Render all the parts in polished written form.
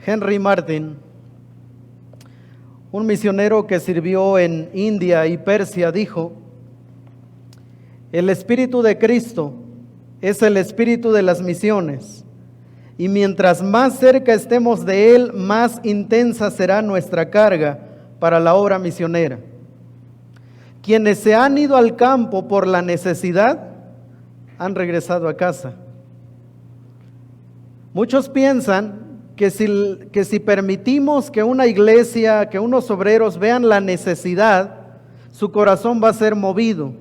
Henry Martyn, un misionero que sirvió en India y Persia, dijo: el Espíritu de Cristo es el espíritu de las misiones, y mientras más cerca estemos de Él, más intensa será nuestra carga para la obra misionera. Quienes se han ido al campo por la necesidad, han regresado a casa. Muchos piensan que si permitimos que una iglesia, que unos obreros vean la necesidad, su corazón va a ser movido.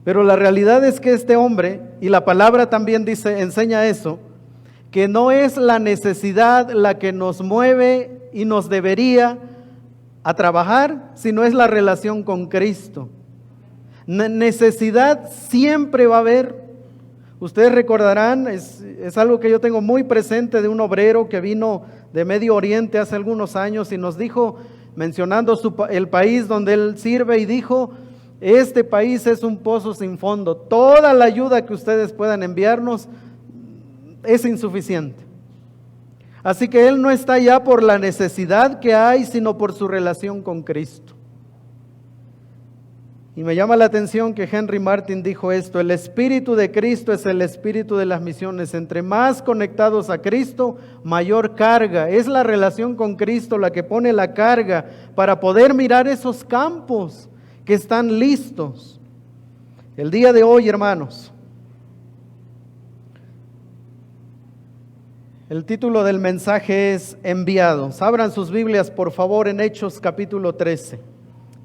Pero la realidad es que este hombre, y la palabra también enseña eso, que no es la necesidad la que nos mueve y nos debería a trabajar, sino es la relación con Cristo. Necesidad siempre va a haber. Ustedes recordarán, es algo que yo tengo muy presente, de un obrero que vino de Medio Oriente hace algunos años y nos dijo, mencionando el país donde él sirve, y dijo: este país es un pozo sin fondo, toda la ayuda que ustedes puedan enviarnos es insuficiente. Así que él no está ya por la necesidad que hay, sino por su relación con Cristo. Y me llama la atención que Henry Martyn dijo esto: el Espíritu de Cristo es el espíritu de las misiones. Entre más conectados a Cristo, mayor carga. Es la relación con Cristo la que pone la carga para poder mirar esos campos que están listos. El día de hoy, hermanos, el título del mensaje es Enviados. Abran sus Biblias, por favor, en Hechos capítulo 13.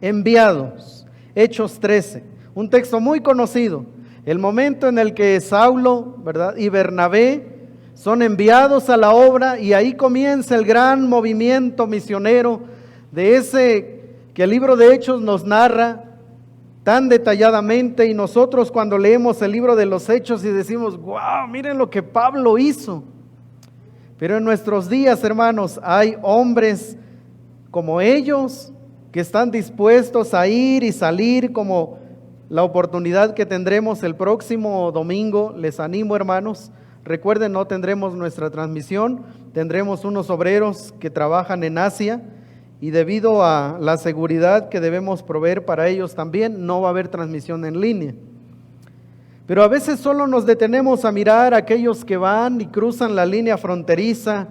Enviados. Hechos 13, un texto muy conocido, el momento en el que Saulo, ¿verdad?, y Bernabé son enviados a la obra, y ahí comienza el gran movimiento misionero de ese que el libro de Hechos nos narra tan detalladamente. Y nosotros cuando leemos el libro de los Hechos y decimos: wow, miren lo que Pablo hizo. Pero en nuestros días, hermanos, hay hombres como ellos que están dispuestos a ir y salir, como la oportunidad que tendremos el próximo domingo. Les animo, hermanos, recuerden, no tendremos nuestra transmisión, tendremos unos obreros que trabajan en Asia, y debido a la seguridad que debemos proveer para ellos también, no va a haber transmisión en línea. Pero a veces solo nos detenemos a mirar a aquellos que van y cruzan la línea fronteriza,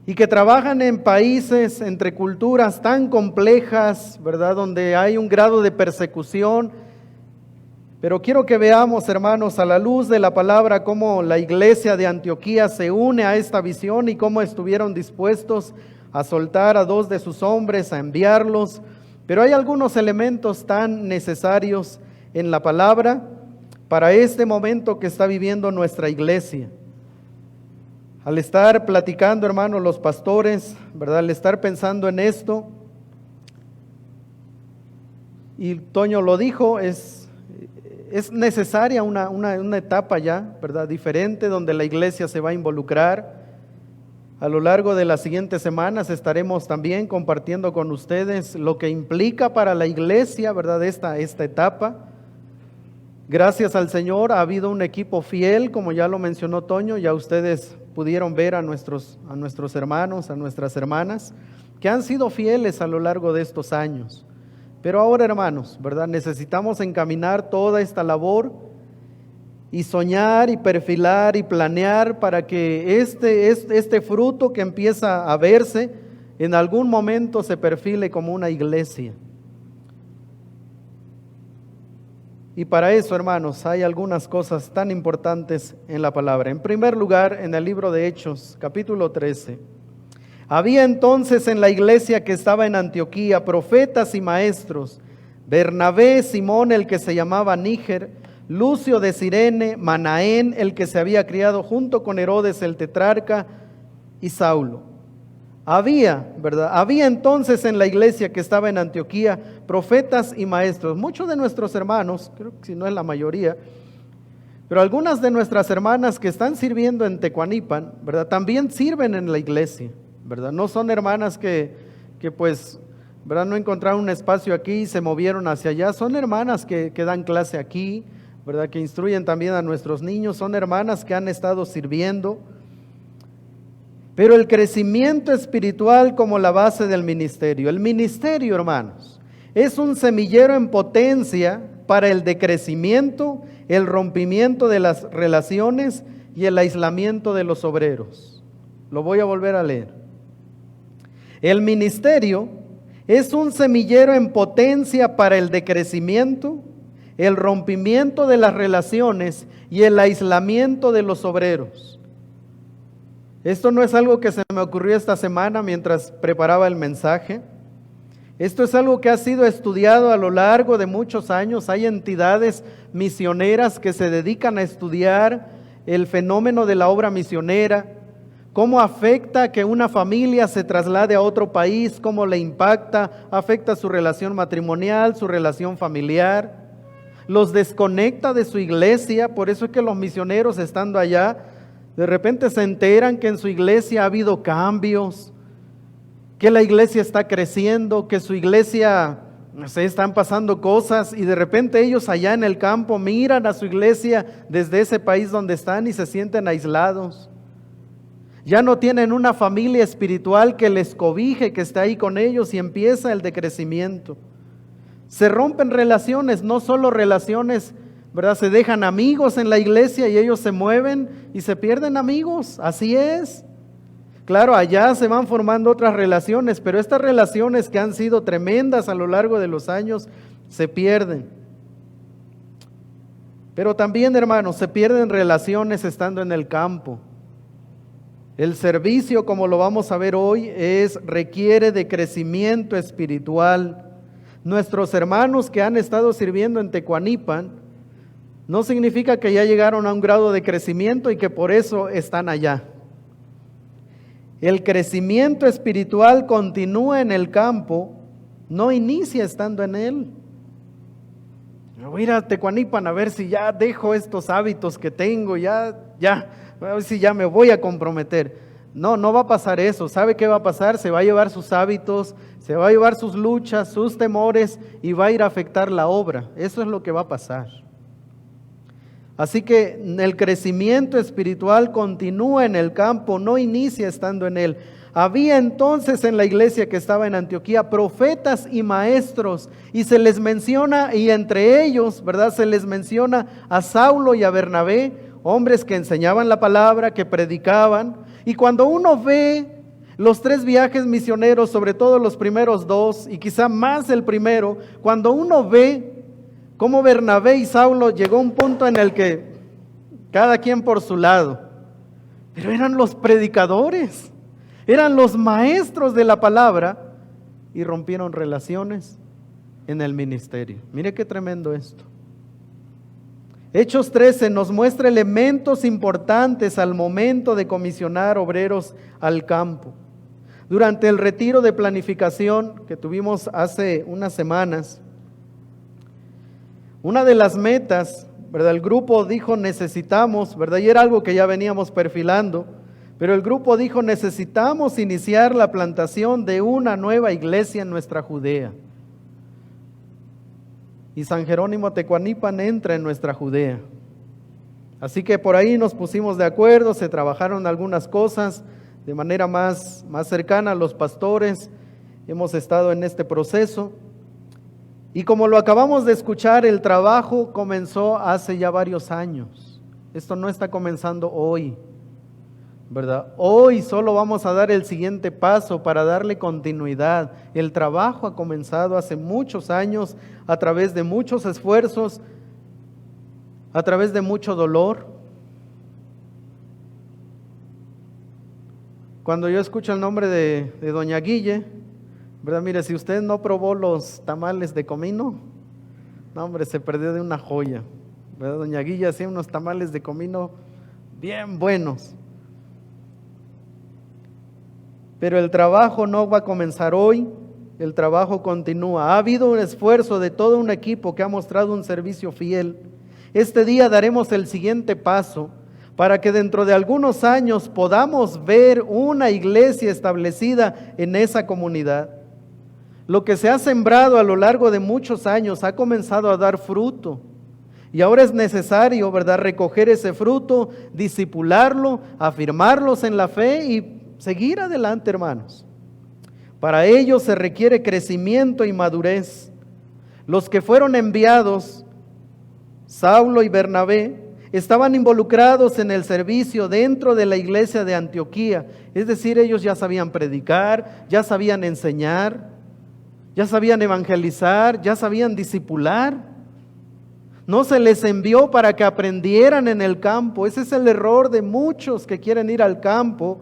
y que trabajan en países entre culturas tan complejas, ¿verdad?, donde hay un grado de persecución. Pero quiero que veamos, hermanos, a la luz de la palabra, cómo la iglesia de Antioquía se une a esta visión y cómo estuvieron dispuestos a soltar a 2 de sus hombres, a enviarlos. Pero hay algunos elementos tan necesarios en la palabra para este momento que está viviendo nuestra iglesia. Al estar platicando, hermanos, los pastores, ¿verdad?, al estar pensando en esto, y Toño lo dijo, es necesaria una etapa ya, ¿verdad?, diferente, donde la iglesia se va a involucrar. A lo largo de las siguientes semanas estaremos también compartiendo con ustedes lo que implica para la iglesia, ¿verdad?, esta etapa. Gracias al Señor ha habido un equipo fiel, como ya lo mencionó Toño. Ya ustedes pudieron ver a nuestros hermanos, a nuestras hermanas, que han sido fieles a lo largo de estos años. Pero ahora, hermanos, ¿verdad?, necesitamos encaminar toda esta labor y soñar y perfilar y planear para que este fruto que empieza a verse en algún momento se perfile como una iglesia. Y para eso, hermanos, hay algunas cosas tan importantes en la palabra. En primer lugar, en el libro de Hechos, capítulo 13. Había entonces en la iglesia que estaba en Antioquía profetas y maestros: Bernabé, Simón, el que se llamaba Níger, Lucio de Cirene, Manaén, el que se había criado junto con Herodes el tetrarca, y Saulo. Había entonces en la iglesia que estaba en Antioquía profetas y maestros. Muchos de nuestros hermanos, creo que si no es la mayoría, pero algunas de nuestras hermanas que están sirviendo en Tecuanipan, ¿verdad?, también sirven en la iglesia, ¿verdad? No son hermanas que pues, ¿verdad?, no encontraron un espacio aquí y se movieron hacia allá. Son hermanas que dan clase aquí, ¿verdad?, que instruyen también a nuestros niños. Son hermanas que han estado sirviendo. pero el crecimiento espiritual como la base del ministerio. El ministerio, hermanos, es un semillero en potencia para el decrecimiento, el rompimiento de las relaciones y el aislamiento de los obreros. Lo voy a volver a leer. El ministerio es un semillero en potencia para el decrecimiento, el rompimiento de las relaciones y el aislamiento de los obreros. Esto no es algo que se me ocurrió esta semana mientras preparaba el mensaje. Esto es algo que ha sido estudiado a lo largo de muchos años. Hay entidades misioneras que se dedican a estudiar el fenómeno de la obra misionera, cómo afecta que una familia se traslade a otro país, cómo le impacta, afecta su relación matrimonial, su relación familiar, los desconecta de su iglesia. Por eso es que los misioneros, estando allá, de repente se enteran que en su iglesia ha habido cambios, que la iglesia está creciendo, que su iglesia, no sé, están pasando cosas, y de repente ellos allá en el campo miran a su iglesia desde ese país donde están y se sienten aislados. Ya no tienen una familia espiritual que les cobije, que esté ahí con ellos, y empieza el decrecimiento. Se rompen relaciones, no solo relaciones, ¿verdad? Se dejan amigos en la iglesia y ellos se mueven y se pierden amigos, así es. Claro, allá se van formando otras relaciones, pero estas relaciones que han sido tremendas a lo largo de los años se pierden. Pero también, hermanos, se pierden relaciones estando en el campo. El servicio, como lo vamos a ver hoy, requiere de crecimiento espiritual. Nuestros hermanos que han estado sirviendo en Tecuanipan, no significa que ya llegaron a un grado de crecimiento y que por eso están allá. El crecimiento espiritual continúa en el campo, no inicia estando en él. Voy a ir a Tecuanipan a ver si ya dejo estos hábitos que tengo, a ver si ya me voy a comprometer. No va a pasar eso. ¿Sabe qué va a pasar? Se va a llevar sus hábitos, se va a llevar sus luchas, sus temores, y va a ir a afectar la obra. Eso es lo que va a pasar. Así que el crecimiento espiritual continúa en el campo, no inicia estando en él. Había entonces en la iglesia que estaba en Antioquía profetas y maestros, y se les menciona, y entre ellos, ¿verdad? Se les menciona a Saulo y a Bernabé, hombres que enseñaban la palabra, que predicaban. Y cuando uno ve los 3 viajes misioneros, sobre todo los primeros 2, y quizá más el primero, cuando uno ve cómo Bernabé y Saulo llegó a un punto en el que cada quien por su lado, pero eran los predicadores, eran los maestros de la palabra, y rompieron relaciones en el ministerio. Mire qué tremendo esto. Hechos 13 nos muestra elementos importantes al momento de comisionar obreros al campo. Durante el retiro de planificación que tuvimos hace unas semanas, una de las metas, ¿verdad? El grupo dijo necesitamos, ¿verdad? Y era algo que ya veníamos perfilando, pero el grupo dijo necesitamos iniciar la plantación de una nueva iglesia en nuestra Judea. Y San Jerónimo Tecuanipan entra en nuestra Judea. Así que por ahí nos pusimos de acuerdo, se trabajaron algunas cosas de manera más cercana a los pastores. Hemos estado en este proceso. Y como lo acabamos de escuchar, el trabajo comenzó hace ya varios años. Esto no está comenzando hoy, ¿verdad? Hoy solo vamos a dar el siguiente paso para darle continuidad. El trabajo ha comenzado hace muchos años, a través de muchos esfuerzos, a través de mucho dolor. Cuando yo escucho el nombre de doña Guille, ¿verdad? Mire, si usted no probó los tamales de comino, no, hombre, se perdió de una joya, ¿verdad? Doña Guille hacía unos tamales de comino bien buenos. Pero el trabajo no va a comenzar hoy, el trabajo continúa. Ha habido un esfuerzo de todo un equipo que ha mostrado un servicio fiel. Este día daremos el siguiente paso para que dentro de algunos años podamos ver una iglesia establecida en esa comunidad. Lo que se ha sembrado a lo largo de muchos años ha comenzado a dar fruto. Y ahora es necesario, ¿verdad?, recoger ese fruto, discipularlo, afirmarlos en la fe seguir adelante, hermanos. Para ello se requiere crecimiento y madurez. Los que fueron enviados, Saulo y Bernabé, estaban involucrados en el servicio dentro de la iglesia de Antioquía. Es decir, ellos ya sabían predicar, ya sabían enseñar, ya sabían evangelizar, ya sabían discipular. No se les envió para que aprendieran en el campo. Ese es el error de muchos que quieren ir al campo,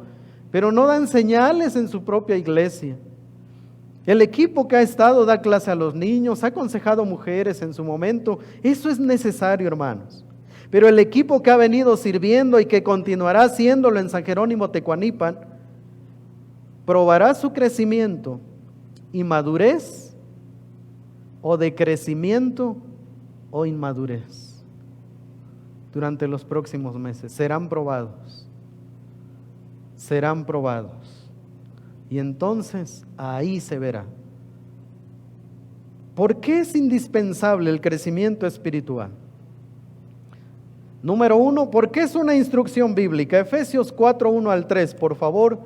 pero no dan señales en su propia iglesia. El equipo que ha estado da clase a los niños, ha aconsejado mujeres en su momento. Eso es necesario, hermanos. Pero el equipo que ha venido sirviendo y que continuará haciéndolo en San Jerónimo Tecuanipan, probará su crecimiento y madurez, o de crecimiento o inmadurez. Durante los próximos meses serán probados. Serán probados. Y entonces ahí se verá. ¿Por qué es indispensable el crecimiento espiritual? Número 1, porque es una instrucción bíblica. Efesios 4, 1 al 3, por favor.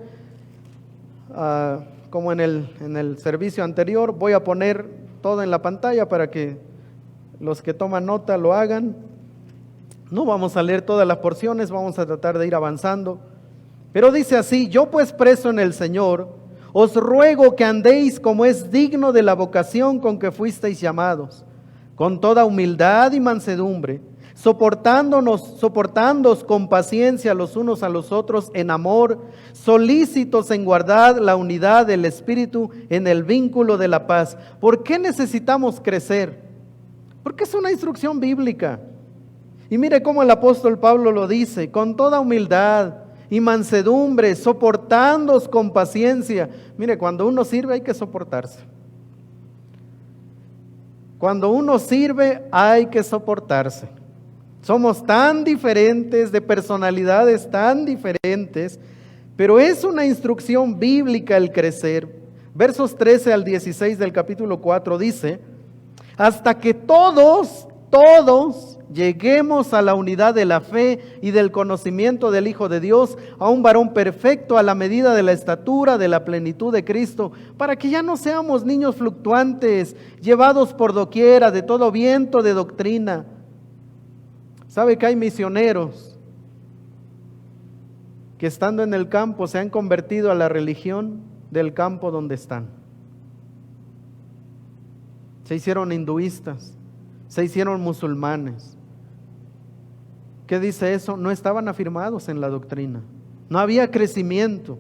Como en el servicio anterior, voy a poner todo en la pantalla para que los que toman nota lo hagan. No vamos a leer todas las porciones, vamos a tratar de ir avanzando. Pero dice así: yo pues preso en el Señor, os ruego que andéis como es digno de la vocación con que fuisteis llamados, con toda humildad y mansedumbre, soportándoos con paciencia los unos a los otros en amor, solícitos en guardar la unidad del Espíritu en el vínculo de la paz. ¿Por qué necesitamos crecer? Porque es una instrucción bíblica. Y mire cómo el apóstol Pablo lo dice: con toda humildad y mansedumbre, soportándoos con paciencia. Mire, cuando uno sirve hay que soportarse. Cuando uno sirve hay que soportarse. Somos tan diferentes, de personalidades tan diferentes, pero es una instrucción bíblica el crecer. Versos 13 al 16 del capítulo 4 dice: hasta que todos lleguemos a la unidad de la fe y del conocimiento del Hijo de Dios, a un varón perfecto a la medida de la estatura de la plenitud de Cristo, para que ya no seamos niños fluctuantes, llevados por doquiera de todo viento de doctrina. ¿Sabe que hay misioneros que estando en el campo se han convertido a la religión del campo donde están? Se hicieron hinduistas, se hicieron musulmanes. ¿Qué dice eso? No estaban afirmados en la doctrina, no había crecimiento,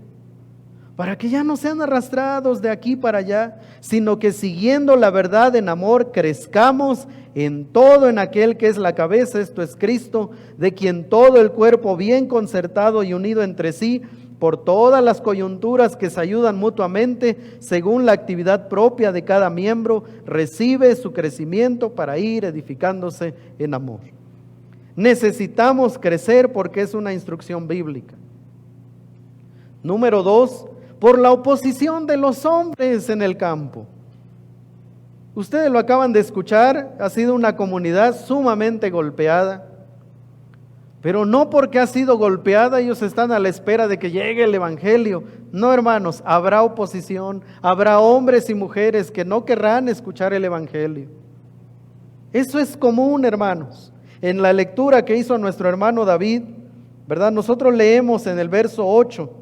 para que ya no sean arrastrados de aquí para allá, sino que siguiendo la verdad en amor, crezcamos en todo en aquel que es la cabeza, esto es Cristo, de quien todo el cuerpo bien concertado y unido entre sí, por todas las coyunturas que se ayudan mutuamente, según la actividad propia de cada miembro, recibe su crecimiento para ir edificándose en amor. Necesitamos crecer porque es una instrucción bíblica. Número 2, por la oposición de los hombres en el campo. Ustedes lo acaban de escuchar, ha sido una comunidad sumamente golpeada, pero no porque ha sido golpeada ellos están a la espera de que llegue el evangelio. No, hermanos, habrá oposición, habrá hombres y mujeres que no querrán escuchar el evangelio. Eso es común, hermanos. En la lectura que hizo nuestro hermano David, ¿verdad? Nosotros leemos en el verso 8: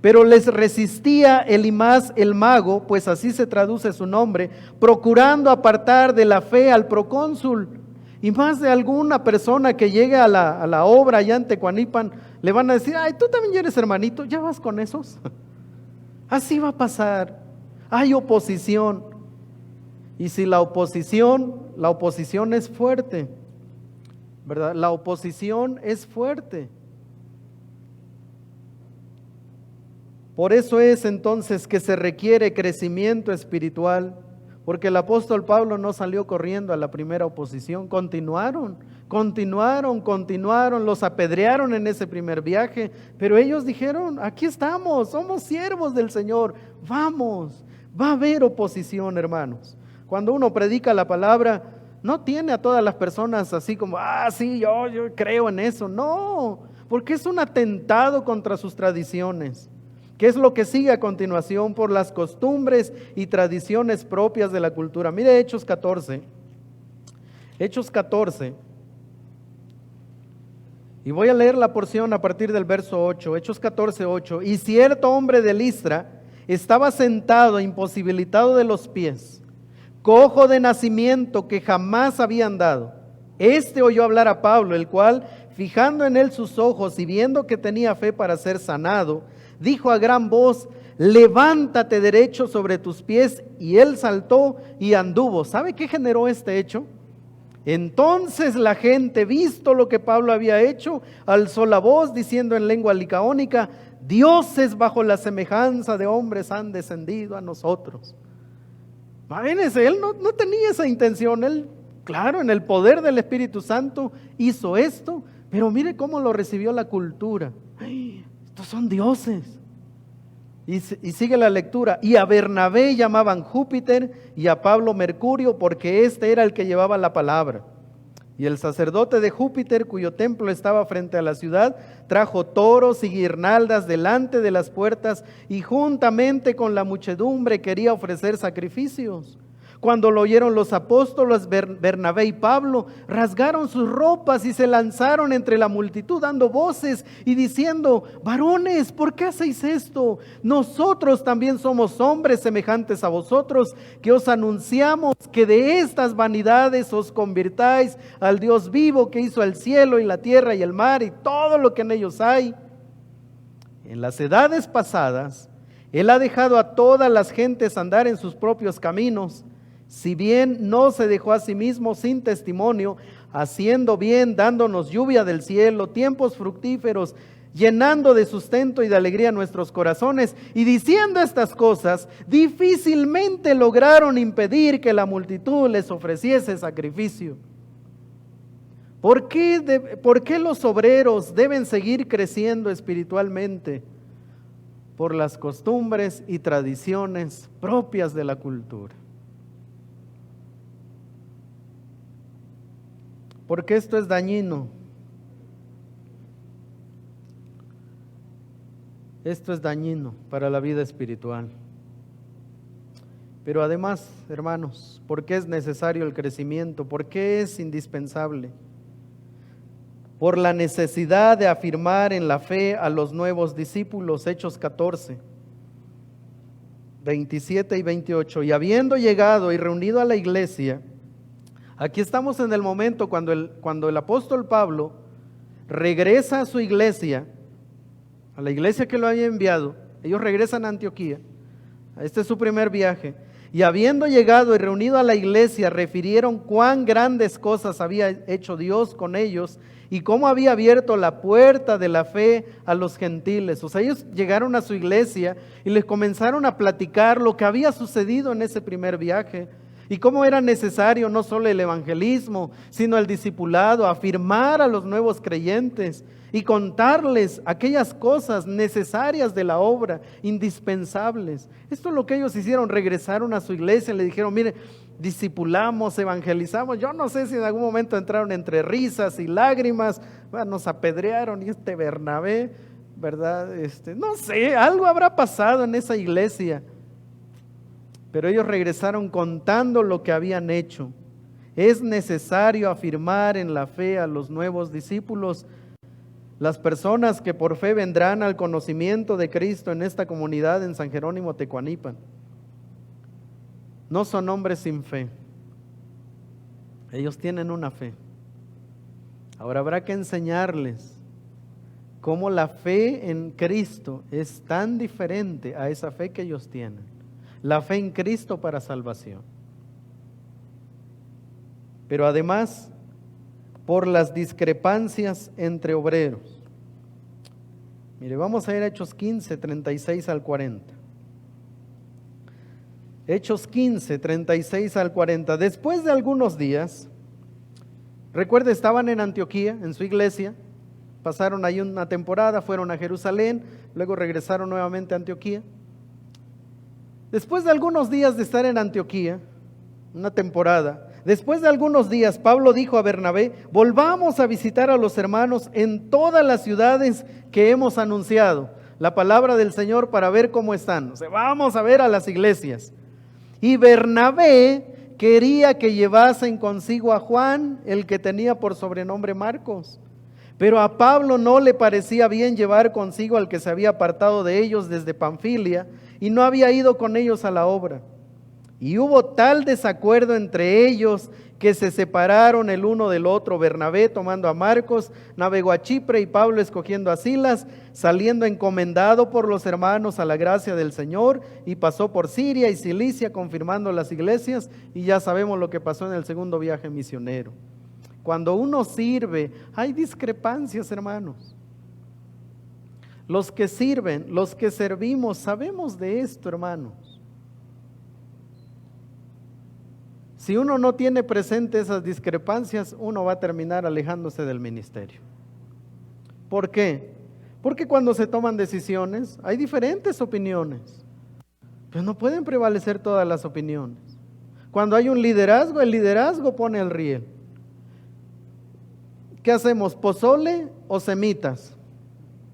pero les resistía Elimás el mago, pues así se traduce su nombre, procurando apartar de la fe al procónsul. Y más de alguna persona que llegue a la obra allá en Tecuanipan, le van a decir: ay, tú también eres hermanito, ¿ya vas con esos? Así va a pasar. Hay oposición. Y si la oposición es fuerte, ¿verdad? La oposición es fuerte. Por eso es entonces que se requiere crecimiento espiritual, porque el apóstol Pablo no salió corriendo a la primera oposición, continuaron, los apedrearon en ese primer viaje, pero ellos dijeron: aquí estamos, somos siervos del Señor, vamos. Va a haber oposición, hermanos. Cuando uno predica la palabra, no tiene a todas las personas así como: sí, yo creo en eso. No, porque es un atentado contra sus tradiciones. ¿Qué es lo que sigue a continuación? Por las costumbres y tradiciones propias de la cultura. Mire Hechos 14. Hechos 14. Y voy a leer la porción a partir del verso 8. Hechos 14, 8. Y cierto hombre de Listra estaba sentado, imposibilitado de los pies, cojo de nacimiento, que jamás había andado. Este oyó hablar a Pablo, el cual, fijando en él sus ojos y viendo que tenía fe para ser sanado, dijo a gran voz: levántate derecho sobre tus pies. Y él saltó y anduvo. ¿Sabe qué generó este hecho? Entonces la gente, visto lo que Pablo había hecho, alzó la voz diciendo en lengua licaónica: dioses bajo la semejanza de hombres han descendido a nosotros. Imagínense, él no tenía esa intención. Él, claro, en el poder del Espíritu Santo hizo esto, pero mire cómo lo recibió la cultura. ¡Ay, estos son dioses! Y sigue la lectura. Y a Bernabé llamaban Júpiter y a Pablo Mercurio, porque este era el que llevaba la palabra. Y el sacerdote de Júpiter, cuyo templo estaba frente a la ciudad, trajo toros y guirnaldas delante de las puertas, y juntamente con la muchedumbre quería ofrecer sacrificios. Cuando lo oyeron los apóstoles, Bernabé y Pablo rasgaron sus ropas y se lanzaron entre la multitud dando voces y diciendo: varones, ¿por qué hacéis esto? Nosotros también somos hombres semejantes a vosotros, que os anunciamos que de estas vanidades os convirtáis al Dios vivo, que hizo el cielo y la tierra y el mar y todo lo que en ellos hay. En las edades pasadas, Él ha dejado a todas las gentes andar en sus propios caminos, si bien no se dejó a sí mismo sin testimonio, haciendo bien, dándonos lluvia del cielo, tiempos fructíferos, llenando de sustento y de alegría nuestros corazones. Y diciendo estas cosas, difícilmente lograron impedir que la multitud les ofreciese sacrificio. ¿Por qué los obreros deben seguir creciendo espiritualmente? Por las costumbres y tradiciones propias de la cultura. Porque esto es dañino. Esto es dañino para la vida espiritual. Pero además, hermanos, ¿por qué es necesario el crecimiento? ¿Por qué es indispensable? Por la necesidad de afirmar en la fe a los nuevos discípulos. Hechos 14, 27 y 28. Y habiendo llegado y reunido a la iglesia, aquí estamos en el momento cuando el apóstol Pablo regresa a su iglesia, a la iglesia que lo había enviado. Ellos regresan a Antioquía. Este es su primer viaje. Y habiendo llegado y reunido a la iglesia, refirieron cuán grandes cosas había hecho Dios con ellos y cómo había abierto la puerta de la fe a los gentiles. O sea, ellos llegaron a su iglesia y les comenzaron a platicar lo que había sucedido en ese primer viaje. Y cómo era necesario no solo el evangelismo, sino el discipulado, afirmar a los nuevos creyentes y contarles aquellas cosas necesarias de la obra, indispensables. Esto es lo que ellos hicieron, regresaron a su iglesia y le dijeron: mire, discipulamos, evangelizamos. Yo no sé si en algún momento entraron entre risas y lágrimas, nos apedrearon, y este Bernabé, ¿verdad? No sé, algo habrá pasado en esa iglesia. Pero ellos regresaron contando lo que habían hecho. Es necesario afirmar en la fe a los nuevos discípulos. Las personas que por fe vendrán al conocimiento de Cristo en esta comunidad en San Jerónimo Tecuanipan no son hombres sin fe. Ellos tienen una fe. Ahora habrá que enseñarles cómo la fe en Cristo es tan diferente a esa fe que ellos tienen. La fe en Cristo para salvación. Pero además, por las discrepancias entre obreros. Mire, vamos a ir a Hechos 15, 36 al 40. Hechos 15, 36 al 40. Después de algunos días, recuerde, estaban en Antioquía, en su iglesia, pasaron ahí una temporada, fueron a Jerusalén, luego regresaron nuevamente a Antioquía. Después de algunos días de estar en Antioquía, una temporada, después de algunos días, Pablo dijo a Bernabé: volvamos a visitar a los hermanos en todas las ciudades que hemos anunciado, la palabra del Señor para ver cómo están. O sea, vamos a ver a las iglesias. Y Bernabé quería que llevasen consigo a Juan, el que tenía por sobrenombre Marcos. Pero a Pablo no le parecía bien llevar consigo al que se había apartado de ellos desde Panfilia y no había ido con ellos a la obra. Y hubo tal desacuerdo entre ellos que se separaron el uno del otro. Bernabé, tomando a Marcos, navegó a Chipre, y Pablo, escogiendo a Silas, saliendo encomendado por los hermanos a la gracia del Señor, y pasó por Siria y Cilicia, confirmando las iglesias, y ya sabemos lo que pasó en el segundo viaje misionero. Cuando uno sirve, hay discrepancias, hermanos. Los que sirven, los que servimos, sabemos de esto, hermanos. Si uno no tiene presente esas discrepancias, uno va a terminar alejándose del ministerio. ¿Por qué? Porque cuando se toman decisiones, hay diferentes opiniones, pero no pueden prevalecer todas las opiniones. Cuando hay un liderazgo, el liderazgo pone el riel. ¿Qué hacemos? ¿Pozole o semitas?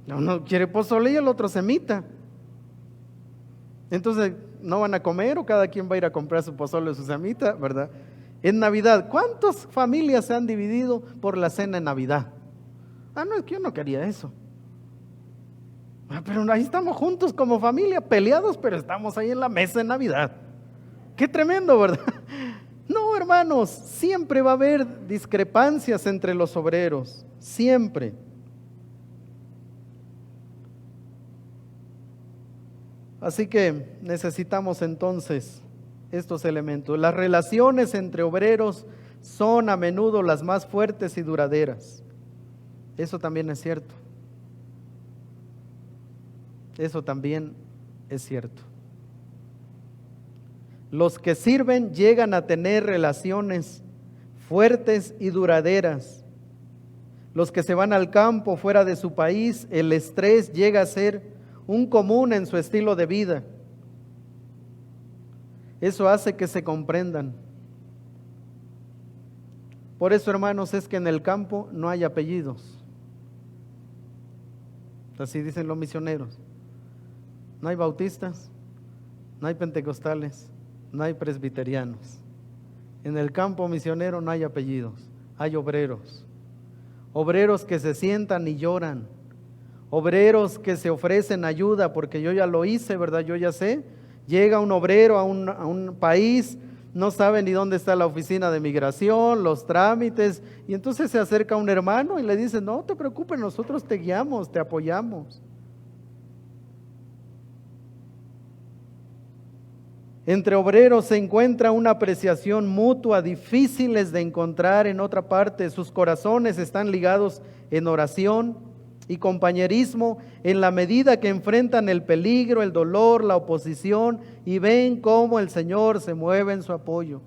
Uno quiere pozole y el otro semita. Entonces, ¿no van a comer o cada quien va a ir a comprar su pozole o su semita, verdad? En Navidad, ¿cuántas familias se han dividido por la cena en Navidad? No, es que yo no quería eso. Pero ahí estamos juntos como familia, peleados, pero estamos ahí en la mesa en Navidad. Qué tremendo, ¿verdad? No, hermanos, siempre va a haber discrepancias entre los obreros, siempre. Así que necesitamos entonces estos elementos. Las relaciones entre obreros son a menudo las más fuertes y duraderas. Eso también es cierto. Eso también es cierto. Los que sirven llegan a tener relaciones fuertes y duraderas. Los que se van al campo fuera de su país, el estrés llega a ser un común en su estilo de vida. Eso hace que se comprendan. Por eso, hermanos, es que en el campo no hay apellidos. Así dicen los misioneros. No hay bautistas, no hay pentecostales, no hay presbiterianos. En el campo misionero no hay apellidos, hay obreros. Obreros que se sientan y lloran. Obreros que se ofrecen ayuda, porque yo ya lo hice, ¿verdad? Yo ya sé. Llega un obrero a un país, no sabe ni dónde está la oficina de migración, los trámites, y entonces se acerca un hermano y le dice: no te preocupes, nosotros te guiamos, te apoyamos. Entre obreros se encuentra una apreciación mutua, difíciles de encontrar en otra parte. Sus corazones están ligados en oración y compañerismo en la medida que enfrentan el peligro, el dolor, la oposición y ven cómo el Señor se mueve en su apoyo.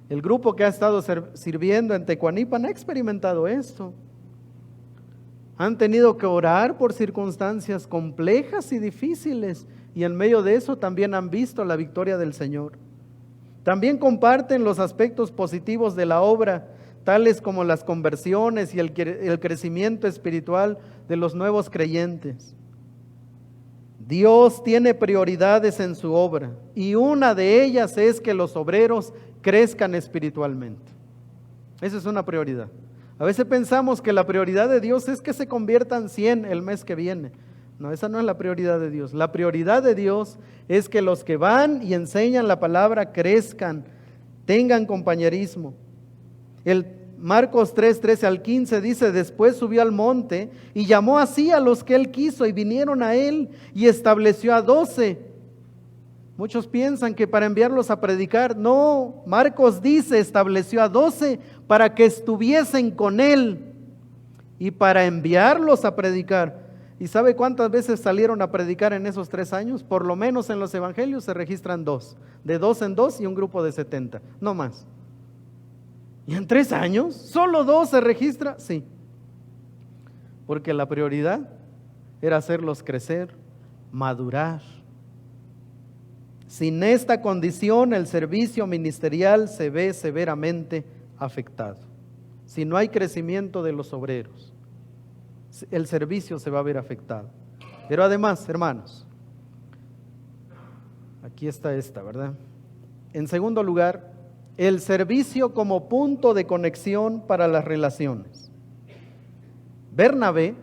El grupo que ha estado sirviendo en Tecuanipan ha experimentado esto. Han tenido que orar por circunstancias complejas y difíciles, y en medio de eso también han visto la victoria del Señor. También comparten los aspectos positivos de la obra, tales como las conversiones y el crecimiento espiritual de los nuevos creyentes. Dios tiene prioridades en su obra, y una de ellas es que los obreros crezcan espiritualmente. Esa es una prioridad. A veces pensamos que la prioridad de Dios es que se conviertan 100 el mes que viene. No, esa no es la prioridad de Dios. La prioridad de Dios es que los que van y enseñan la palabra crezcan, tengan compañerismo. El Marcos 3, 13 al 15 dice: después subió al monte y llamó así a los que él quiso, y vinieron a él, y estableció a 12. Muchos piensan que para enviarlos a predicar. No, Marcos dice: estableció a 12 para que estuviesen con él y para enviarlos a predicar. ¿Y sabe cuántas veces salieron a predicar en esos 3 años? Por lo menos en los evangelios se registran 2, de 2 en 2, y un grupo de 70, no más. ¿Y en 3 años? ¿Solo 2 se registra? Sí. Porque la prioridad era hacerlos crecer, madurar. Sin esta condición, el servicio ministerial se ve severamente afectado. Si no hay crecimiento de los obreros, el servicio se va a ver afectado. Pero además, hermanos, aquí está esta, ¿verdad? En segundo lugar, el servicio como punto de conexión para las relaciones. Bernabé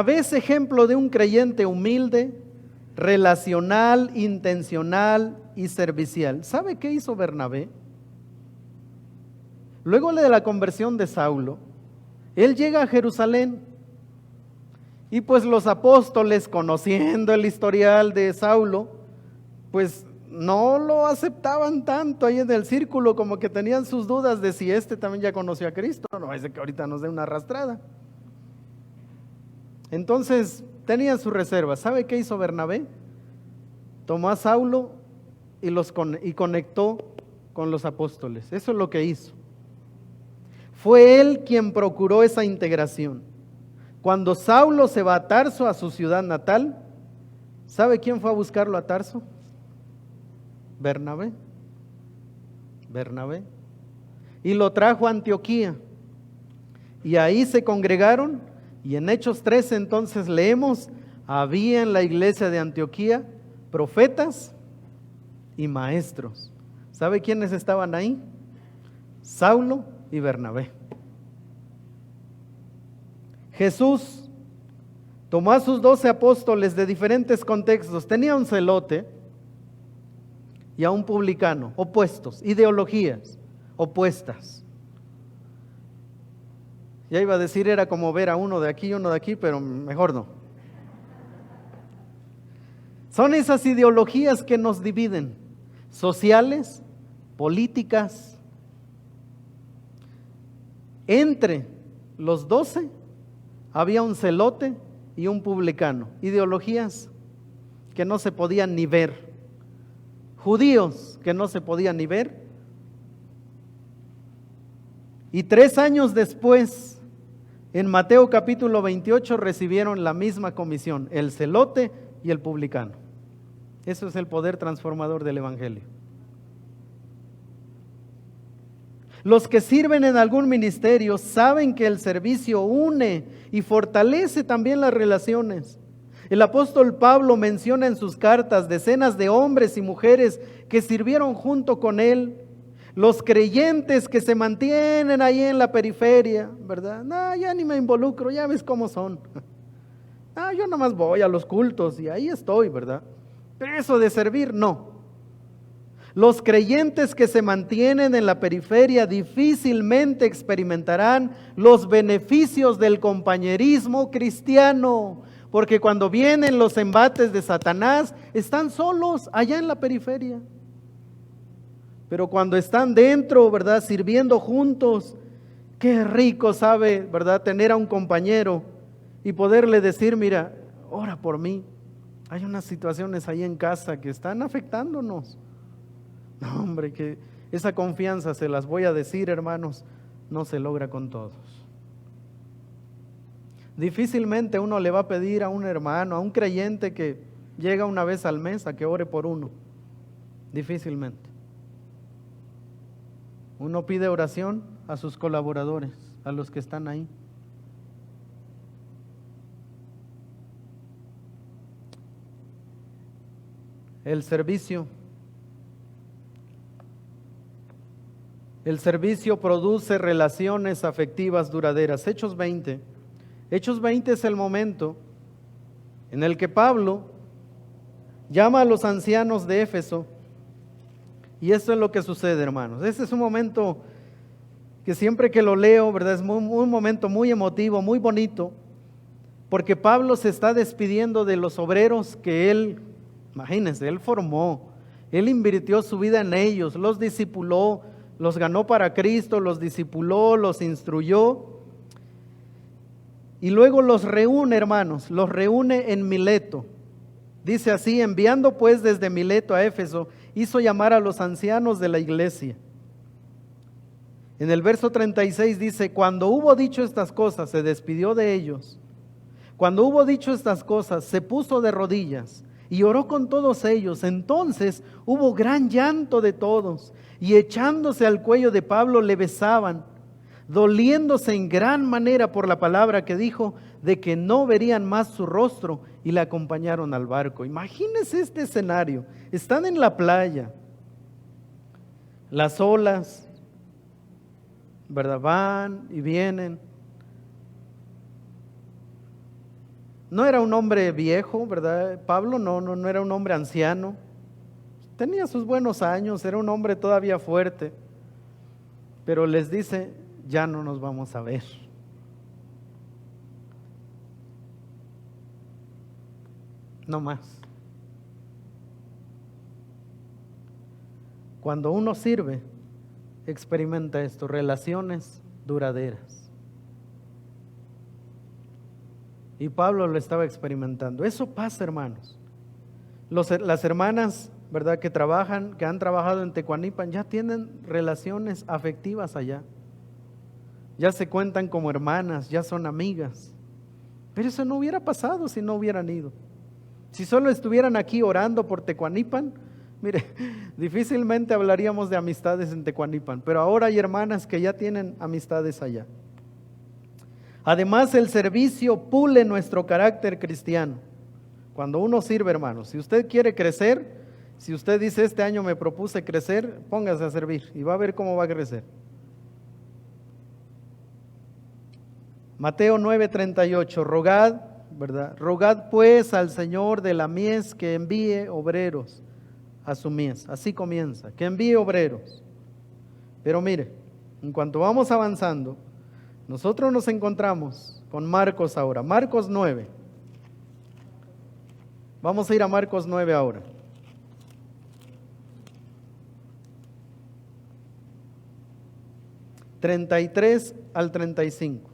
es ejemplo de un creyente humilde, relacional, intencional y servicial. ¿Sabe qué hizo Bernabé? Luego de la conversión de Saulo, él llega a Jerusalén y pues los apóstoles, conociendo el historial de Saulo, pues no lo aceptaban tanto ahí en el círculo, como que tenían sus dudas de si este también ya conoció a Cristo. No es de que ahorita nos dé una arrastrada. Entonces tenían sus reservas. ¿Sabe qué hizo Bernabé? Tomó a Saulo y conectó con los apóstoles. Eso es lo que hizo. Fue él quien procuró esa integración. Cuando Saulo se va a Tarso, a su ciudad natal, ¿sabe quién fue a buscarlo a Tarso? Bernabé. Y lo trajo a Antioquía. Y ahí se congregaron. Y en Hechos 13 entonces leemos, había en la iglesia de Antioquía profetas y maestros. ¿Sabe quiénes estaban ahí? Saulo y Bernabé. Jesús tomó a sus 12 apóstoles de diferentes contextos. Tenía un celote y a un publicano, opuestos, ideologías opuestas. Ya iba a decir, era como ver a uno de aquí y uno de aquí, pero mejor no. Son esas ideologías que nos dividen, sociales, políticas. Entre los 12 había un celote y un publicano, ideologías que no se podían ni ver, judíos que no se podían ni ver. Y 3 años después, en Mateo capítulo 28, recibieron la misma comisión, el celote y el publicano. Eso es el poder transformador del evangelio. Los que sirven en algún ministerio saben que el servicio une y fortalece también las relaciones. El apóstol Pablo menciona en sus cartas decenas de hombres y mujeres que sirvieron junto con él. Los creyentes que se mantienen ahí en la periferia, ¿verdad? No, ya ni me involucro, ya ves cómo son. No, yo nomás voy a los cultos y ahí estoy, ¿verdad? Pero eso de servir, no. Los creyentes que se mantienen en la periferia difícilmente experimentarán los beneficios del compañerismo cristiano, porque cuando vienen los embates de Satanás, están solos allá en la periferia. Pero cuando están dentro, ¿verdad?, sirviendo juntos, qué rico sabe, ¿verdad?, tener a un compañero y poderle decir, mira, ora por mí. Hay unas situaciones ahí en casa que están afectándonos. No, hombre, que esa confianza, se las voy a decir, hermanos, no se logra con todos. Difícilmente uno le va a pedir a un hermano, a un creyente que llega una vez al mes a que ore por uno. Difícilmente. Uno pide oración a sus colaboradores, a los que están ahí. El servicio produce relaciones afectivas duraderas. Hechos 20 es el momento en el que Pablo llama a los ancianos de Éfeso. Y esto es lo que sucede, hermanos. Este es un momento que siempre que lo leo, ¿verdad?, es un momento muy emotivo, muy bonito, porque Pablo se está despidiendo de los obreros que él, imagínense, él formó, él invirtió su vida en ellos, los discipuló, los ganó para Cristo, los discipuló, los instruyó, y luego los reúne, hermanos, los reúne en Mileto. Dice así: enviando pues desde Mileto a Éfeso, hizo llamar a los ancianos de la iglesia. En el verso 36 dice: cuando hubo dicho estas cosas, se despidió de ellos. Cuando hubo dicho estas cosas, se puso de rodillas y oró con todos ellos. Entonces hubo gran llanto de todos, y echándose al cuello de Pablo le besaban. doliéndose en gran manera por la palabra que dijo, de que no verían más su rostro, y le acompañaron al barco. Imagínense este escenario, están en la playa, las olas, ¿verdad? Van y vienen. No era un hombre viejo, ¿verdad? Pablo no era un hombre anciano. Tenía sus buenos años, era un hombre todavía fuerte. Pero les dice, ya no nos vamos a ver. No más. Cuando uno sirve, experimenta esto, relaciones duraderas. Y Pablo lo estaba experimentando. Eso pasa, hermanos. Las hermanas, ¿verdad?, que han trabajado en Tecuanipan, ya tienen relaciones afectivas allá. Ya se cuentan como hermanas, ya son amigas. Pero eso no hubiera pasado si no hubieran ido. Si solo estuvieran aquí orando por Tecuanipan, mire, difícilmente hablaríamos de amistades en Tecuanipan. Pero ahora hay hermanas que ya tienen amistades allá. Además, el servicio pule nuestro carácter cristiano. Cuando uno sirve, hermanos, si usted quiere crecer, si usted dice este año me propuse crecer, póngase a servir y va a ver cómo va a crecer. Mateo 9:38, rogad, ¿verdad? Rogad pues al Señor de la mies que envíe obreros a su mies. Así comienza, que envíe obreros. Pero mire, en cuanto vamos avanzando, nosotros nos encontramos con Marcos ahora, Marcos 9. Vamos a ir a Marcos 9 ahora. (33 al 35).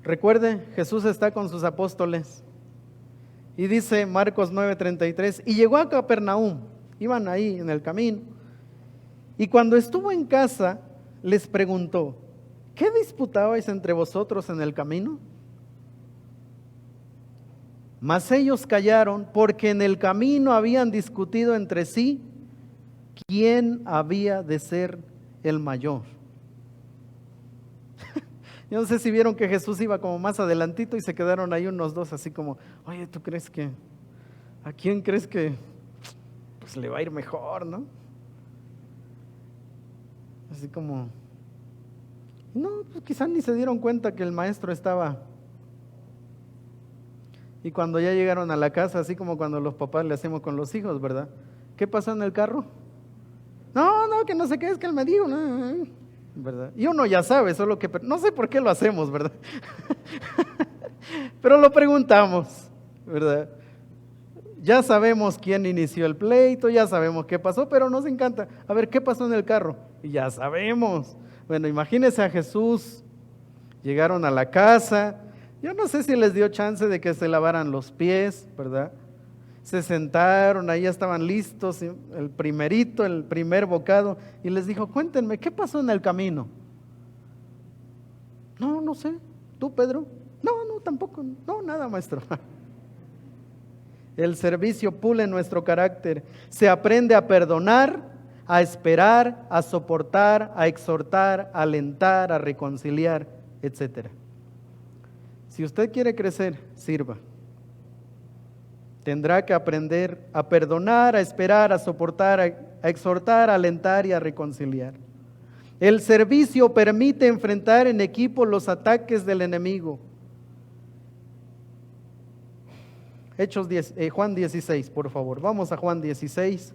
Recuerde, Jesús está con sus apóstoles y dice Marcos 9:33, y llegó a Capernaum, iban ahí en el camino, y cuando estuvo en casa les preguntó, ¿qué disputabais entre vosotros en el camino? Mas ellos callaron, porque en el camino habían discutido entre sí quién había de ser el mayor. Yo no sé si vieron que Jesús iba como más adelantito y se quedaron ahí unos dos así como, oye, ¿tú crees que, a quién crees que pues le va a ir mejor, no? Así como, no, pues quizás ni se dieron cuenta que el maestro estaba. Y cuando ya llegaron a la casa, así como cuando los papás le hacemos con los hijos, ¿verdad? ¿Qué pasó en el carro? No, que no sé qué, es que él me dijo, no, ¿verdad? Y uno ya sabe, solo que no sé por qué lo hacemos, ¿verdad? Pero lo preguntamos, ¿verdad? Ya sabemos quién inició el pleito, ya sabemos qué pasó, pero nos encanta. A ver, ¿qué pasó en el carro? Y ya sabemos. Bueno, imagínense a Jesús. Llegaron a la casa. Yo no sé si les dio chance de que se lavaran los pies, ¿verdad? Se sentaron, ahí estaban listos, el primer bocado, y les dijo, cuéntenme, ¿qué pasó en el camino? No sé. ¿Tú, Pedro? No, tampoco. No, nada, maestro. El servicio pule nuestro carácter. Se aprende a perdonar, a esperar, a soportar, a exhortar, a alentar, a reconciliar, etc. Si usted quiere crecer, sirva. Tendrá que aprender a perdonar, a esperar, a soportar, a exhortar, a alentar y a reconciliar. El servicio permite enfrentar en equipo los ataques del enemigo. Juan 16, por favor. Vamos a Juan 16.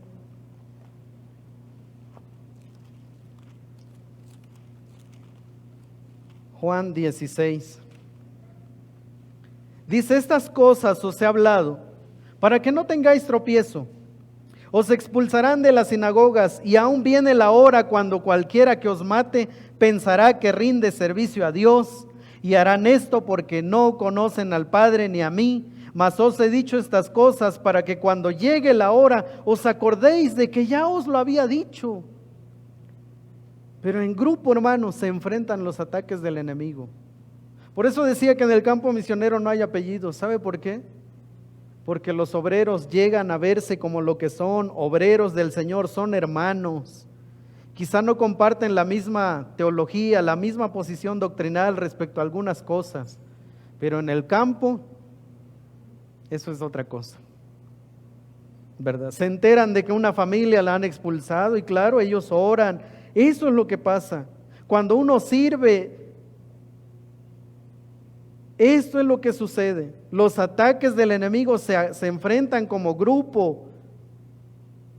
Juan 16. Dice, estas cosas os he hablado, para que no tengáis tropiezo. Os expulsarán de las sinagogas, y aún viene la hora cuando cualquiera que os mate pensará que rinde servicio a Dios, y harán esto porque no conocen al Padre ni a mí. Mas os he dicho estas cosas para que cuando llegue la hora os acordéis de que ya os lo había dicho. Pero en grupo, hermanos, se enfrentan los ataques del enemigo. Por eso decía que en el campo misionero no hay apellidos. ¿Sabe por qué? Porque los obreros llegan a verse como lo que son, obreros del Señor, son hermanos, quizá no comparten la misma teología, la misma posición doctrinal respecto a algunas cosas, pero en el campo, eso es otra cosa, ¿verdad? Se enteran de que una familia la han expulsado y claro, ellos oran. Eso es lo que pasa. Cuando uno sirve, esto es lo que sucede. Los ataques del enemigo se enfrentan como grupo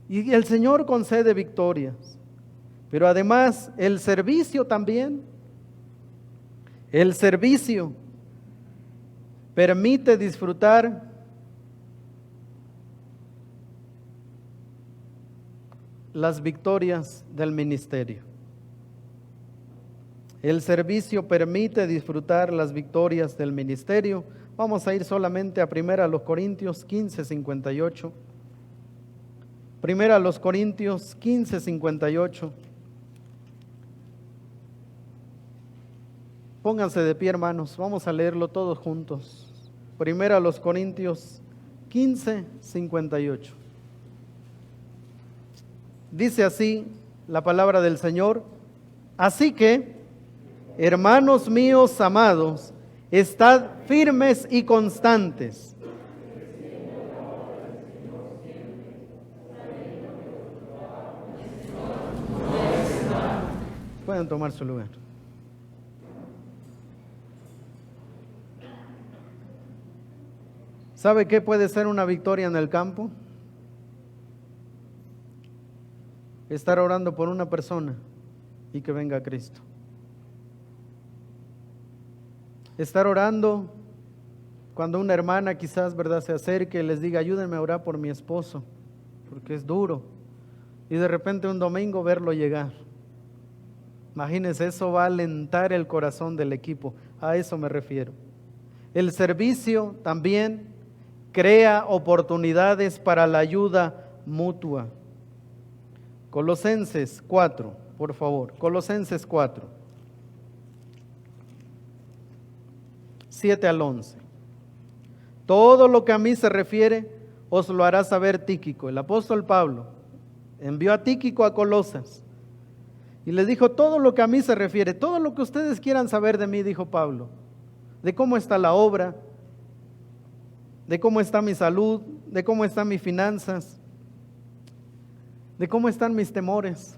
y el Señor concede victorias. Pero además el servicio también. El servicio permite disfrutar las victorias del ministerio. El servicio permite disfrutar las victorias del ministerio. Vamos a ir solamente a 1 Corintios 15:58. 1 Corintios 15:58. Pónganse de pie, hermanos, vamos a leerlo todos juntos. 1 Corintios 15:58. Dice así la palabra del Señor: así que, hermanos míos amados, estad firmes y constantes. Pueden tomar su lugar. ¿Sabe qué puede ser una victoria en el campo? Estar orando por una persona y que venga a Cristo. Estar orando cuando una hermana quizás, ¿verdad?, se acerque y les diga: ayúdenme a orar por mi esposo, porque es duro. Y de repente un domingo verlo llegar. Imagínense, eso va a alentar el corazón del equipo. A eso me refiero. El servicio también crea oportunidades para la ayuda mutua. Colosenses 4, por favor. Colosenses 4, 7 al 11. Todo lo que a mí se refiere os lo hará saber Tíquico. El apóstol Pablo envió a Tíquico a Colosas y les dijo: todo lo que a mí se refiere, todo lo que ustedes quieran saber de mí, dijo Pablo, de cómo está la obra, de cómo está mi salud, de cómo están mis finanzas, de cómo están mis temores,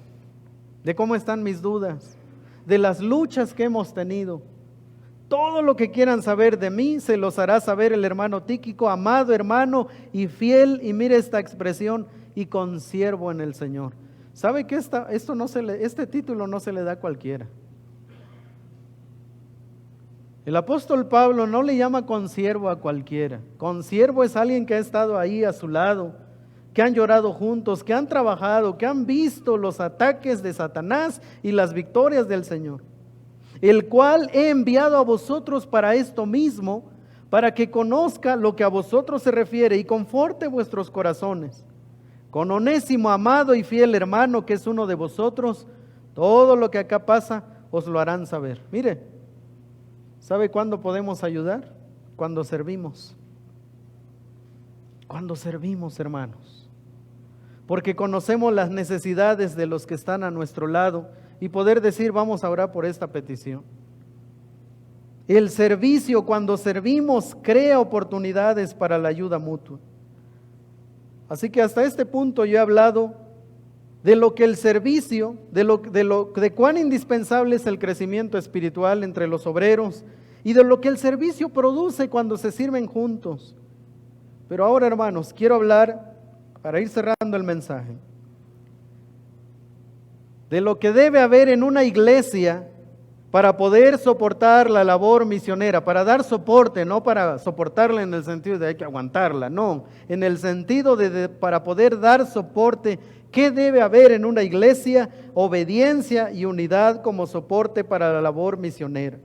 de cómo están mis dudas, de las luchas que hemos tenido. Todo lo que quieran saber de mí se los hará saber el hermano Tíquico, amado hermano y fiel, y mire esta expresión, y consiervo en el Señor. ¿Sabe que este título no se le da a cualquiera? El apóstol Pablo no le llama consiervo a cualquiera. Consiervo es alguien que ha estado ahí a su lado, que han llorado juntos, que han trabajado, que han visto los ataques de Satanás y las victorias del Señor, el cual he enviado a vosotros para esto mismo, para que conozca lo que a vosotros se refiere y conforte vuestros corazones. Con Onésimo, amado y fiel hermano, que es uno de vosotros, todo lo que acá pasa os lo harán saber. Mire, ¿sabe cuándo podemos ayudar? Cuando servimos. Cuando servimos, hermanos. Porque conocemos las necesidades de los que están a nuestro lado y poder decir: vamos a orar por esta petición. El servicio, cuando servimos, crea oportunidades para la ayuda mutua. Así que hasta este punto yo he hablado de lo que el servicio, de cuán indispensable es el crecimiento espiritual entre los obreros y de lo que el servicio produce cuando se sirven juntos. Pero ahora, hermanos, quiero hablar, para ir cerrando el mensaje, de lo que debe haber en una iglesia para poder soportar la labor misionera, para dar soporte, no para soportarla en el sentido de hay que aguantarla, no, en el sentido de para poder dar soporte. ¿Qué debe haber en una iglesia? Obediencia y unidad como soporte para la labor misionera.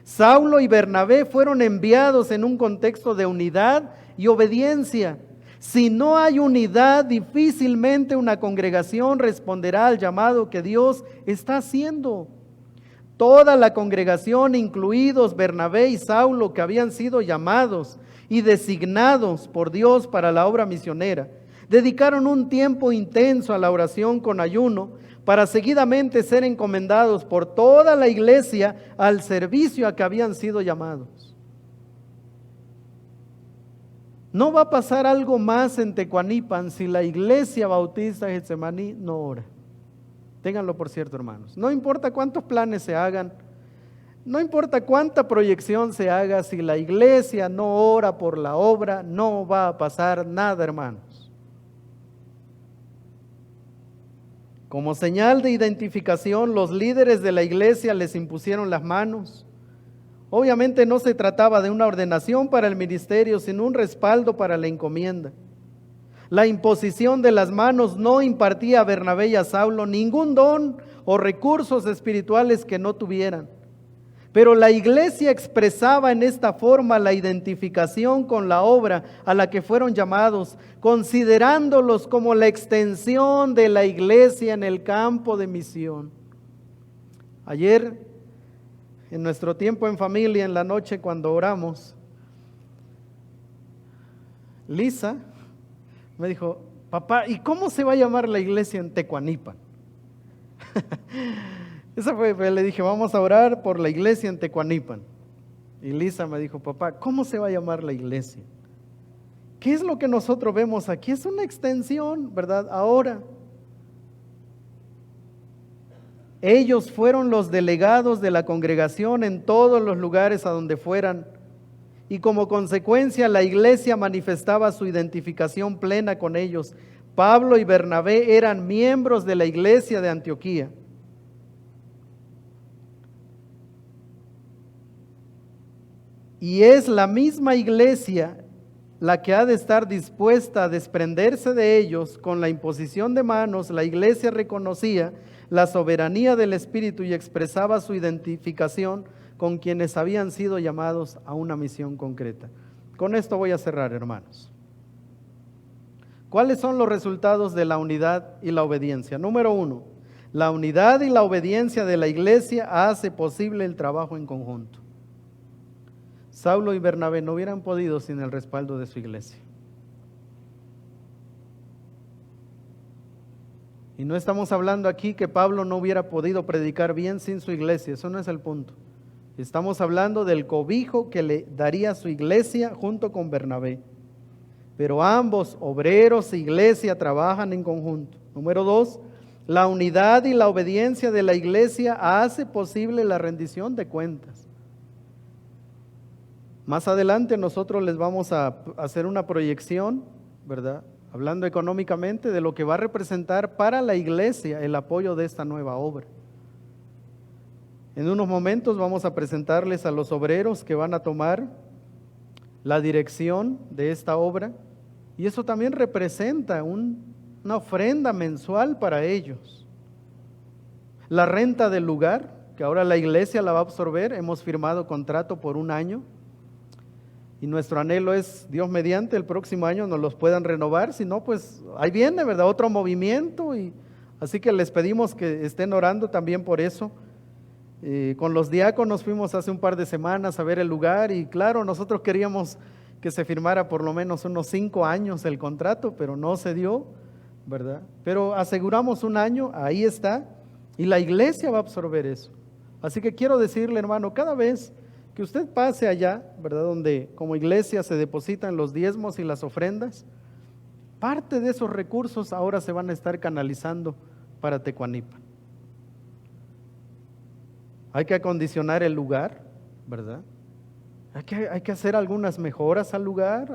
Saulo y Bernabé fueron enviados en un contexto de unidad y obediencia. Si no hay unidad, difícilmente una congregación responderá al llamado que Dios está haciendo. Toda la congregación, incluidos Bernabé y Saulo, que habían sido llamados y designados por Dios para la obra misionera, dedicaron un tiempo intenso a la oración con ayuno para seguidamente ser encomendados por toda la iglesia al servicio a que habían sido llamados. No va a pasar algo más en Tecuanipan si la iglesia bautista Getsemaní no ora. Ténganlo por cierto, hermanos. No importa cuántos planes se hagan, no importa cuánta proyección se haga, si la iglesia no ora por la obra, no va a pasar nada, hermanos. Como señal de identificación, los líderes de la iglesia les impusieron las manos. Obviamente no se trataba de una ordenación para el ministerio, sino un respaldo para la encomienda. La imposición de las manos no impartía a Bernabé y a Saulo ningún don o recursos espirituales que no tuvieran. Pero la iglesia expresaba en esta forma la identificación con la obra a la que fueron llamados, considerándolos como la extensión de la iglesia en el campo de misión. Ayer, en nuestro tiempo en familia, en la noche cuando oramos, Lisa me dijo: papá, ¿y cómo se va a llamar la iglesia en Tecuanipan? Esa fue, le dije, vamos a orar por la iglesia en Tecuanipan. Y Lisa me dijo: papá, ¿cómo se va a llamar la iglesia? ¿Qué es lo que nosotros vemos aquí? Es una extensión, ¿verdad? Ahora, ellos fueron los delegados de la congregación en todos los lugares a donde fueran, y como consecuencia la iglesia manifestaba su identificación plena con ellos. Pablo y Bernabé eran miembros de la iglesia de Antioquía. Y es la misma iglesia la que ha de estar dispuesta a desprenderse de ellos con la imposición de manos. La iglesia reconocía la soberanía del Espíritu y expresaba su identificación con quienes habían sido llamados a una misión concreta. Con esto voy a cerrar, hermanos. ¿Cuáles son los resultados de la unidad y la obediencia? Número 1, la unidad y la obediencia de la iglesia hace posible el trabajo en conjunto. Saulo y Bernabé no hubieran podido sin el respaldo de su iglesia. Y no estamos hablando aquí que Pablo no hubiera podido predicar bien sin su iglesia, eso no es el punto. Estamos hablando del cobijo que le daría su iglesia junto con Bernabé. Pero ambos, obreros e iglesia, trabajan en conjunto. Número 2, la unidad y la obediencia de la iglesia hace posible la rendición de cuentas. Más adelante nosotros les vamos a hacer una proyección, ¿verdad? Hablando económicamente de lo que va a representar para la iglesia el apoyo de esta nueva obra. En unos momentos vamos a presentarles a los obreros que van a tomar la dirección de esta obra, y eso también representa una ofrenda mensual para ellos. La renta del lugar, que ahora la iglesia la va a absorber, hemos firmado contrato por 1 año, y nuestro anhelo es, Dios mediante, el próximo año nos los puedan renovar. Si no, pues ahí viene, ¿verdad?, otro movimiento, y así que les pedimos que estén orando también por eso. Con los diáconos fuimos hace un par de semanas a ver el lugar, y claro, nosotros queríamos que se firmara por lo menos unos 5 años el contrato, pero no se dio, ¿verdad? Pero aseguramos 1 año, ahí está, y la iglesia va a absorber eso. Así que quiero decirle, hermano, cada vez que usted pase allá, ¿verdad?, donde como iglesia se depositan los diezmos y las ofrendas, parte de esos recursos ahora se van a estar canalizando para Tecuanipan. Hay que acondicionar el lugar, ¿verdad? Hay que hacer algunas mejoras al lugar,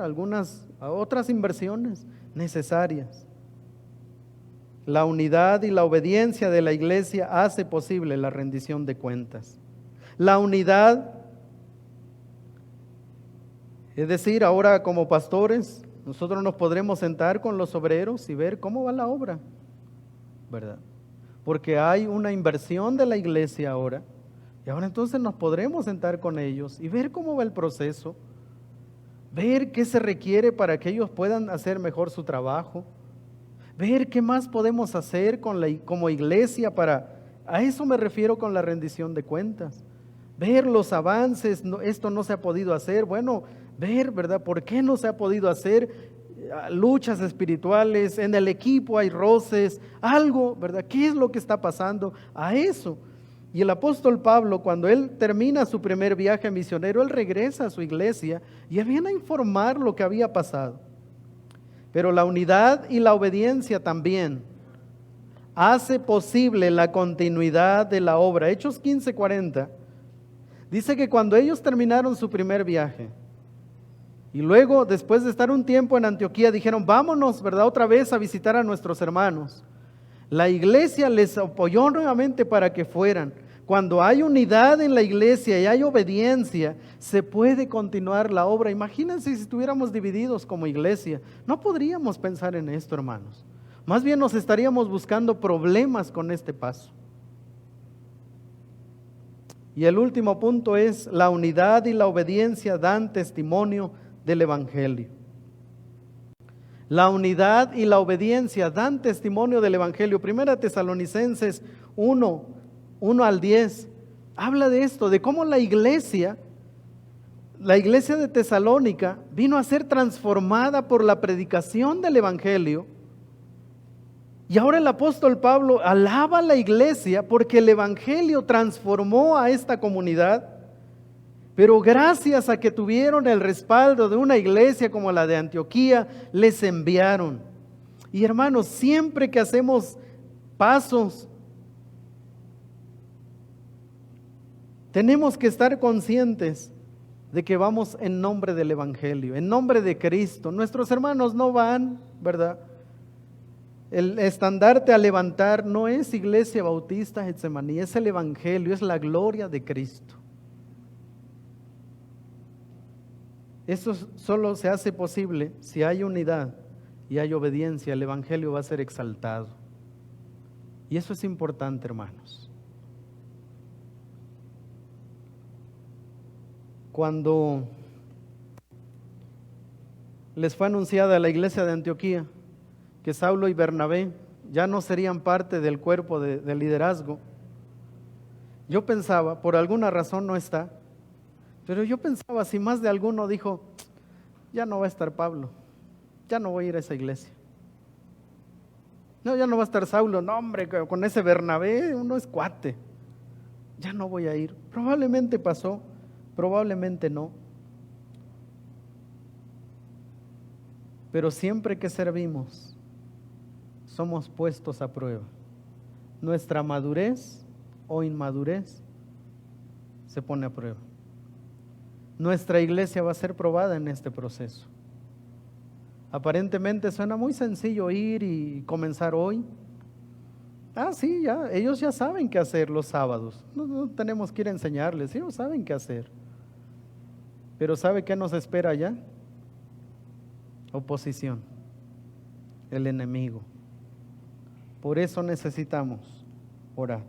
otras inversiones necesarias. La unidad y la obediencia de la iglesia hace posible la rendición de cuentas. La unidad, es decir, ahora como pastores, nosotros nos podremos sentar con los obreros y ver cómo va la obra, ¿verdad? Porque hay una inversión de la iglesia ahora, y ahora entonces nos podremos sentar con ellos y ver cómo va el proceso, ver qué se requiere para que ellos puedan hacer mejor su trabajo, ver qué más podemos hacer como iglesia a eso me refiero con la rendición de cuentas. Ver los avances, esto no se ha podido hacer, bueno, ver, ¿verdad?, por qué no se ha podido hacer, luchas espirituales, en el equipo hay roces, algo, ¿verdad? ¿Qué es lo que está pasando a eso? Y el apóstol Pablo, cuando él termina su primer viaje misionero, él regresa a su iglesia y él viene a informar lo que había pasado. Pero la unidad y la obediencia también hace posible la continuidad de la obra. Hechos 15:40 dice que cuando ellos terminaron su primer viaje y luego, después de estar un tiempo en Antioquía, dijeron, vámonos, ¿verdad?, otra vez a visitar a nuestros hermanos. La iglesia les apoyó nuevamente para que fueran. Cuando hay unidad en la iglesia y hay obediencia, se puede continuar la obra. Imagínense si estuviéramos divididos como iglesia. No podríamos pensar en esto, hermanos. Más bien nos estaríamos buscando problemas con este paso. Y el último punto es, la unidad y la obediencia dan testimonio del Evangelio. La unidad y la obediencia dan testimonio del Evangelio. Primera Tesalonicenses 1:1-10, habla de esto, de cómo la iglesia de Tesalónica vino a ser transformada por la predicación del Evangelio. Y ahora el apóstol Pablo alaba a la iglesia porque el Evangelio transformó a esta comunidad. Pero gracias a que tuvieron el respaldo de una iglesia como la de Antioquía, les enviaron. Y hermanos, siempre que hacemos pasos, tenemos que estar conscientes de que vamos en nombre del Evangelio, en nombre de Cristo. Nuestros hermanos no van, ¿verdad? El estandarte a levantar no es Iglesia Bautista Getsemaní, es el Evangelio, es la gloria de Cristo. Eso solo se hace posible si hay unidad y hay obediencia. El Evangelio va a ser exaltado. Y eso es importante, hermanos. Cuando les fue anunciada a la iglesia de Antioquía que Saulo y Bernabé ya no serían parte del cuerpo de liderazgo, yo pensaba, por alguna razón no está, pero yo pensaba, si más de alguno dijo, ya no va a estar Pablo, ya no voy a ir a esa iglesia. No, ya no va a estar Saulo, no hombre, con ese Bernabé uno es cuate, ya no voy a ir. Probablemente pasó, probablemente no. Pero siempre que servimos, somos puestos a prueba. Nuestra madurez o inmadurez se pone a prueba. Nuestra iglesia va a ser probada en este proceso. Aparentemente suena muy sencillo ir y comenzar hoy. Sí, ya, ellos ya saben qué hacer los sábados. No tenemos que ir a enseñarles, ellos saben qué hacer. Pero ¿sabe qué nos espera allá? Oposición, el enemigo. Por eso necesitamos orar.